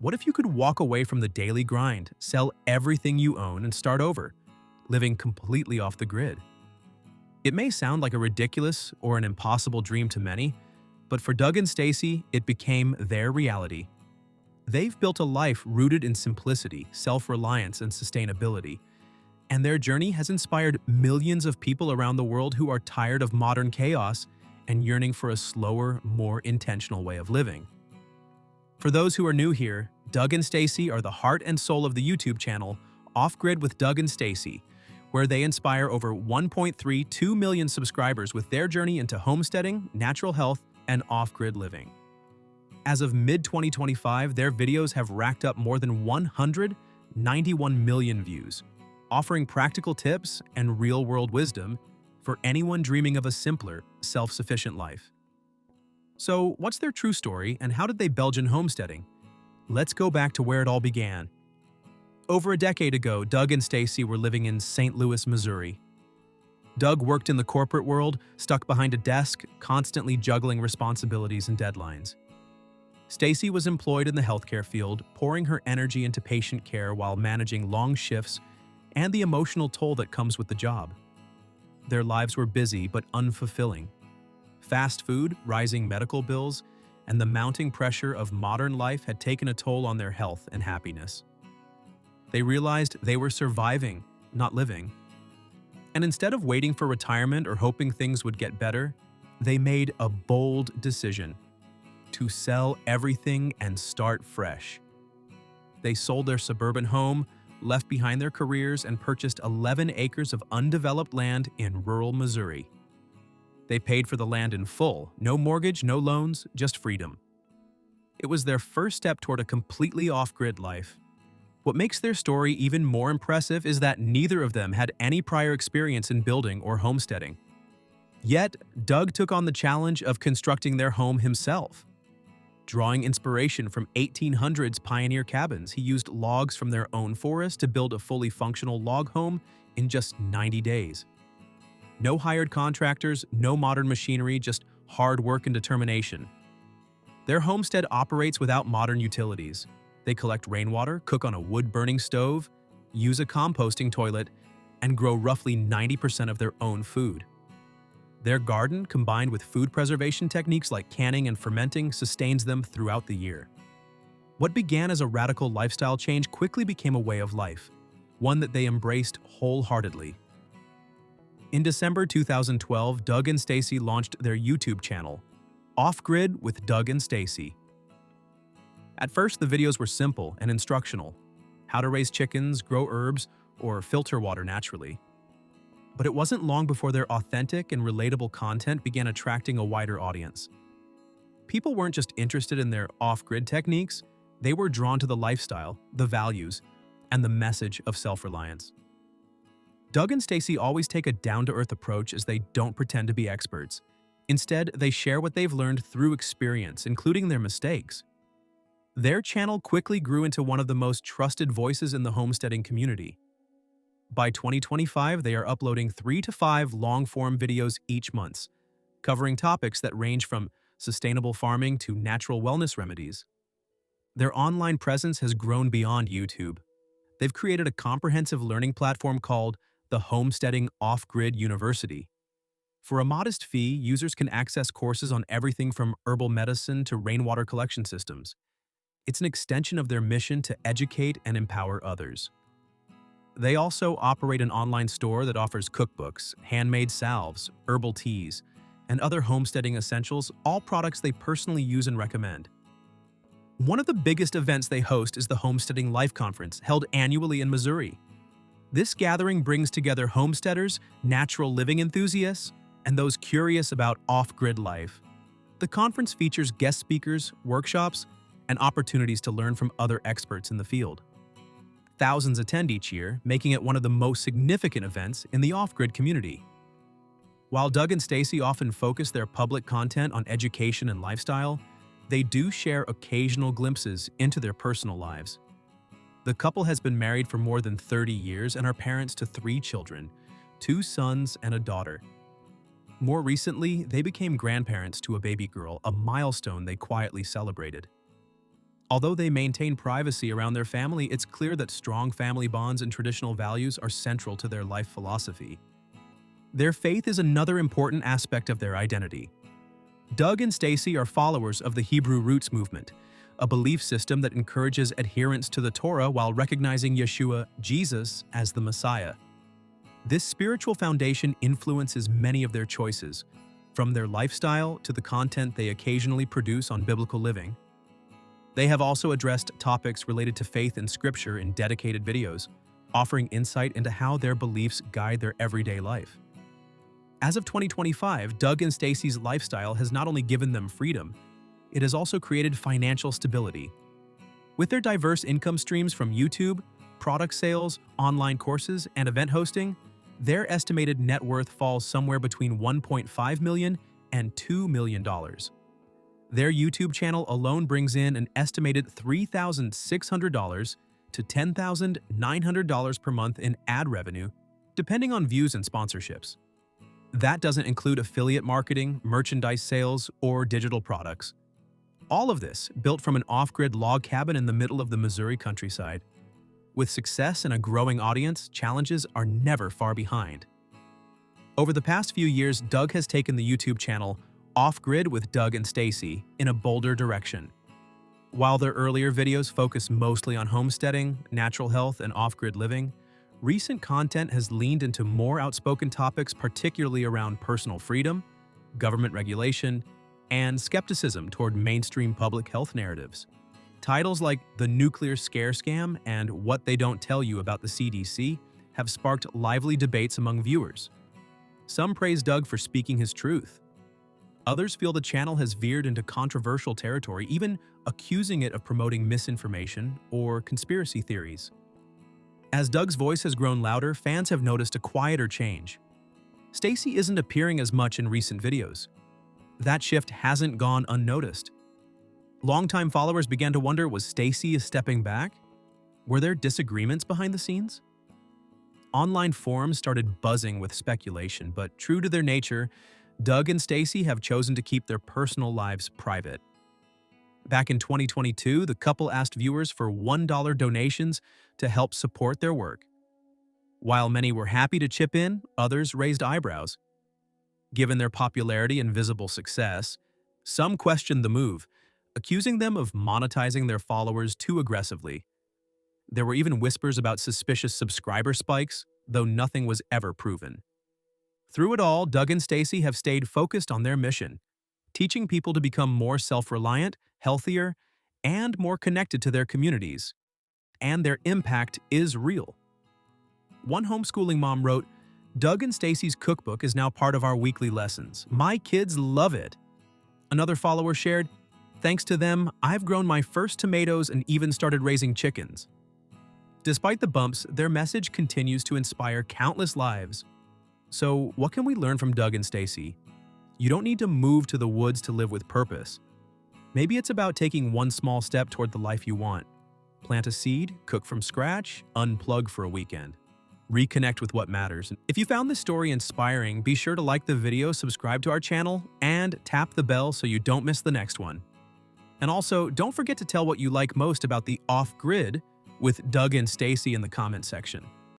What if you could walk away from the daily grind, sell everything you own, and start over, living completely off the grid? It may sound like a ridiculous or an impossible dream to many, but for Doug and Stacy, it became their reality. They've built a life rooted in simplicity, self-reliance, and sustainability, and their journey has inspired millions of people around the world who are tired of modern chaos and yearning for a slower, more intentional way of living. For those who are new here, Doug and Stacy are the heart and soul of the YouTube channel Off Grid with Doug and Stacy, where they inspire over 1.32 million subscribers with their journey into homesteading, natural health, and off-grid living. As of mid-2025, their videos have racked up more than 191 million views, offering practical tips and real-world wisdom for anyone dreaming of a simpler, self-sufficient life. So, what's their true story and how did they Belgian homesteading? Let's go back to where it all began. Over a decade ago, Doug and Stacy were living in St. Louis, Missouri. Doug worked in the corporate world, stuck behind a desk, constantly juggling responsibilities and deadlines. Stacy was employed in the healthcare field, pouring her energy into patient care while managing long shifts and the emotional toll that comes with the job. Their lives were busy but unfulfilling. Fast food, rising medical bills, and the mounting pressure of modern life had taken a toll on their health and happiness. They realized they were surviving, not living. And instead of waiting for retirement or hoping things would get better, they made a bold decision: to sell everything and start fresh. They sold their suburban home, left behind their careers, and purchased 11 acres of undeveloped land in rural Missouri. They paid for the land in full, no mortgage, no loans, just freedom. It was their first step toward a completely off-grid life. What makes their story even more impressive is that neither of them had any prior experience in building or homesteading. Yet, Doug took on the challenge of constructing their home himself. Drawing inspiration from 1800s pioneer cabins, he used logs from their own forest to build a fully functional log home in just 90 days. No hired contractors, no modern machinery, just hard work and determination. Their homestead operates without modern utilities. They collect rainwater, cook on a wood-burning stove, use a composting toilet, and grow roughly 90% of their own food. Their garden, combined with food preservation techniques like canning and fermenting, sustains them throughout the year. What began as a radical lifestyle change quickly became a way of life, one that they embraced wholeheartedly. In December 2012, Doug and Stacy launched their YouTube channel, Off Grid with Doug and Stacy. At first, the videos were simple and instructional: how to raise chickens, grow herbs, or filter water naturally. But it wasn't long before their authentic and relatable content began attracting a wider audience. People weren't just interested in their off-grid techniques, they were drawn to the lifestyle, the values, and the message of self-reliance. Doug and Stacy always take a down-to-earth approach as they don't pretend to be experts. Instead, they share what they've learned through experience, including their mistakes. Their channel quickly grew into one of the most trusted voices in the homesteading community. By 2025, they are uploading 3 to 5 long-form videos each month, covering topics that range from sustainable farming to natural wellness remedies. Their online presence has grown beyond YouTube. They've created a comprehensive learning platform called the Homesteading Off-Grid University. For a modest fee, users can access courses on everything from herbal medicine to rainwater collection systems. It's an extension of their mission to educate and empower others. They also operate an online store that offers cookbooks, handmade salves, herbal teas, and other homesteading essentials, all products they personally use and recommend. One of the biggest events they host is the Homesteading Life Conference, held annually in Missouri. This gathering brings together homesteaders, natural living enthusiasts, and those curious about off-grid life. The conference features guest speakers, workshops, and opportunities to learn from other experts in the field. Thousands attend each year, making it one of the most significant events in the off-grid community. While Doug and Stacy often focus their public content on education and lifestyle, they do share occasional glimpses into their personal lives. The couple has been married for more than 30 years and are parents to 3 children, 2 sons and a daughter. More recently, they became grandparents to a baby girl, a milestone they quietly celebrated. Although they maintain privacy around their family, it's clear that strong family bonds and traditional values are central to their life philosophy. Their faith is another important aspect of their identity. Doug and Stacy are followers of the Hebrew Roots movement, a belief system that encourages adherence to the Torah while recognizing Yeshua, Jesus, as the Messiah. This spiritual foundation influences many of their choices, from their lifestyle to the content they occasionally produce on biblical living. They have also addressed topics related to faith and scripture in dedicated videos, offering insight into how their beliefs guide their everyday life. As of 2025, Doug and Stacy's lifestyle has not only given them freedom, it has also created financial stability. With their diverse income streams from YouTube, product sales, online courses, and event hosting, their estimated net worth falls somewhere between $1.5 million and $2 million. Their YouTube channel alone brings in an estimated $3,600 to $10,900 per month in ad revenue, depending on views and sponsorships. That doesn't include affiliate marketing, merchandise sales, or digital products. All of this built from an off-grid log cabin in the middle of the Missouri countryside. With success and a growing audience, challenges are never far behind. Over the past few years, Doug has taken the YouTube channel Off-Grid with Doug and Stacy in a bolder direction. While their earlier videos focus mostly on homesteading, natural health, and off-grid living, recent content has leaned into more outspoken topics, particularly around personal freedom, government regulation, and skepticism toward mainstream public health narratives. Titles like The Nuclear Scare Scam and What They Don't Tell You About the CDC have sparked lively debates among viewers. Some praise Doug for speaking his truth. Others feel the channel has veered into controversial territory, even accusing it of promoting misinformation or conspiracy theories. As Doug's voice has grown louder, fans have noticed a quieter change. Stacy isn't appearing as much in recent videos. That shift hasn't gone unnoticed. Longtime followers began to wonder, was Stacy stepping back? Were there disagreements behind the scenes? Online forums started buzzing with speculation, but true to their nature, Doug and Stacy have chosen to keep their personal lives private. Back in 2022, the couple asked viewers for $1 donations to help support their work. While many were happy to chip in, others raised eyebrows. Given their popularity and visible success, some questioned the move, accusing them of monetizing their followers too aggressively. There were even whispers about suspicious subscriber spikes, though nothing was ever proven. Through it all, Doug and Stacy have stayed focused on their mission, teaching people to become more self-reliant, healthier, and more connected to their communities. And their impact is real. One homeschooling mom wrote, "Doug and Stacy's cookbook is now part of our weekly lessons. My kids love it." Another follower shared, "Thanks to them, I've grown my first tomatoes and even started raising chickens." Despite the bumps, their message continues to inspire countless lives. So, what can we learn from Doug and Stacy? You don't need to move to the woods to live with purpose. Maybe it's about taking one small step toward the life you want. Plant a seed, cook from scratch, unplug for a weekend. Reconnect with what matters. If you found this story inspiring, be sure to like the video, subscribe to our channel, and tap the bell so you don't miss the next one. And also, don't forget to tell what you like most about the Off-Grid with Doug and Stacy in the comment section.